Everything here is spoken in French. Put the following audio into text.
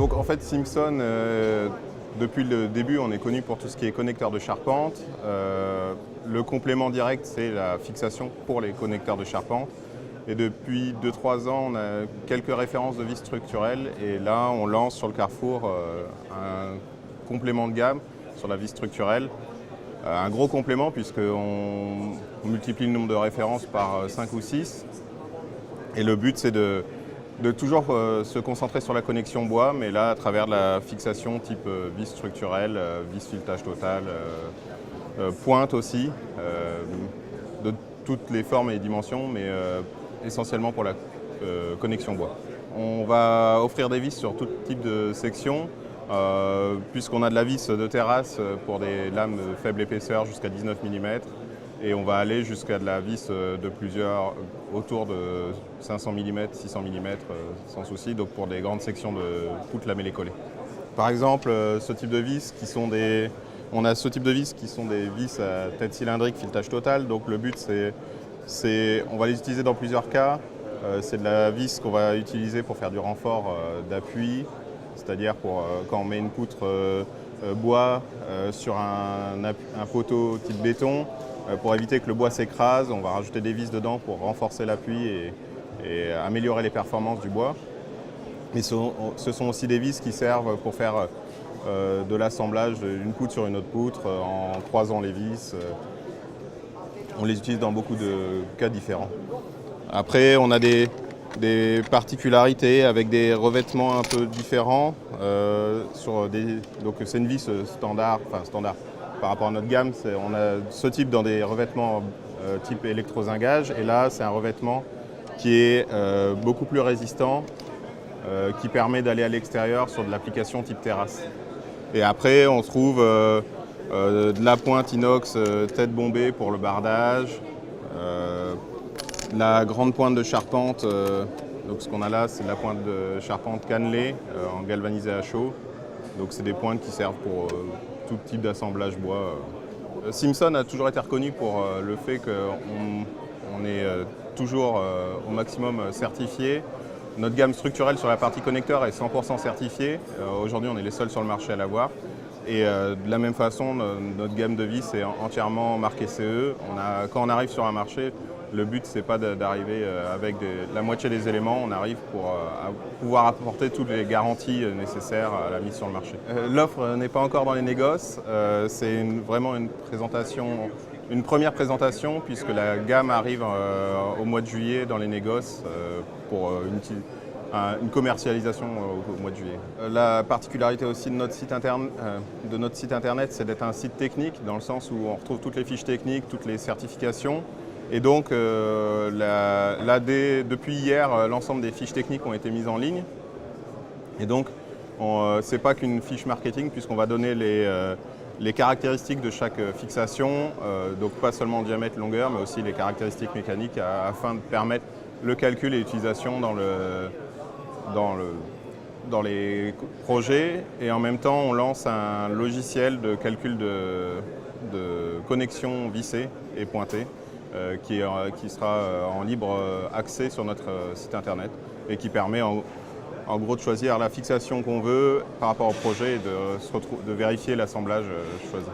Donc en fait Simpson, depuis le début, on est connu pour tout ce qui est connecteur de charpente. Le complément direct, c'est la fixation pour les connecteurs de charpente. Et depuis 2-3 ans, on a quelques références de vis structurelles. Et là, on lance sur le Carrefour un complément de gamme sur la vis structurelle. Un gros complément puisqu'on multiplie le nombre de références par 5 ou 6. Et le but, c'est de toujours se concentrer sur la connexion bois, mais là, à travers de la fixation type vis structurelle, vis filetage total, pointe aussi, de toutes les formes et dimensions, mais essentiellement pour la connexion bois. On va offrir des vis sur tout type de section, puisqu'on a de la vis de terrasse pour des lames de faible épaisseur jusqu'à 19 mm. Et on va aller jusqu'à de la vis de plusieurs, autour de 500 mm, 600 mm sans souci, donc pour des grandes sections de poutres lamellées collées. Par exemple, ce type de vis qui sont des vis à tête cylindrique, filetage total. Donc le but, on va les utiliser dans plusieurs cas. C'est de la vis qu'on va utiliser pour faire du renfort d'appui, c'est-à-dire pour quand on met une poutre bois sur un poteau type béton. Pour éviter que le bois s'écrase, on va rajouter des vis dedans pour renforcer l'appui et améliorer les performances du bois. Mais ce sont aussi des vis qui servent pour faire de l'assemblage d'une poutre sur une autre poutre en croisant les vis. On les utilise dans beaucoup de cas différents. Après, on a des particularités avec des revêtements un peu différents. Donc c'est une vis standard. Par rapport à notre gamme, on a ce type dans des revêtements type électrozingage. Et là, c'est un revêtement qui est beaucoup plus résistant, qui permet d'aller à l'extérieur sur de l'application type terrasse. Et après, on trouve de la pointe inox tête bombée pour le bardage, la grande pointe de charpente. Donc ce qu'on a là, c'est de la pointe de charpente cannelée en galvanisé à chaud. Donc c'est des pointes qui servent pour tout type d'assemblage bois. Simpson a toujours été reconnu pour le fait qu'on est toujours au maximum certifié. Notre gamme structurelle sur la partie connecteur est 100% certifiée. Aujourd'hui, on est les seuls sur le marché à l'avoir. Et de la même façon, notre gamme de vis est entièrement marquée CE. Quand on arrive sur un marché, le but, c'est pas d'arriver avec la moitié des éléments. On arrive pour pouvoir apporter toutes les garanties nécessaires à la mise sur le marché. L'offre n'est pas encore dans les négoces. C'est vraiment une première présentation, puisque la gamme arrive au mois de juillet dans les négoces pour une commercialisation au mois de juillet. La particularité aussi de notre site internet, c'est d'être un site technique, dans le sens où on retrouve toutes les fiches techniques, toutes les certifications. Et donc, depuis hier, l'ensemble des fiches techniques ont été mises en ligne. Et donc, ce n'est pas qu'une fiche marketing, puisqu'on va donner les caractéristiques de chaque fixation, donc pas seulement diamètre, longueur, mais aussi les caractéristiques mécaniques afin de permettre le calcul et l'utilisation dans les projets. Et en même temps, on lance un logiciel de calcul de connexion vissée et pointée qui sera en libre accès sur notre site internet et qui permet en gros de choisir la fixation qu'on veut par rapport au projet et de vérifier l'assemblage choisi.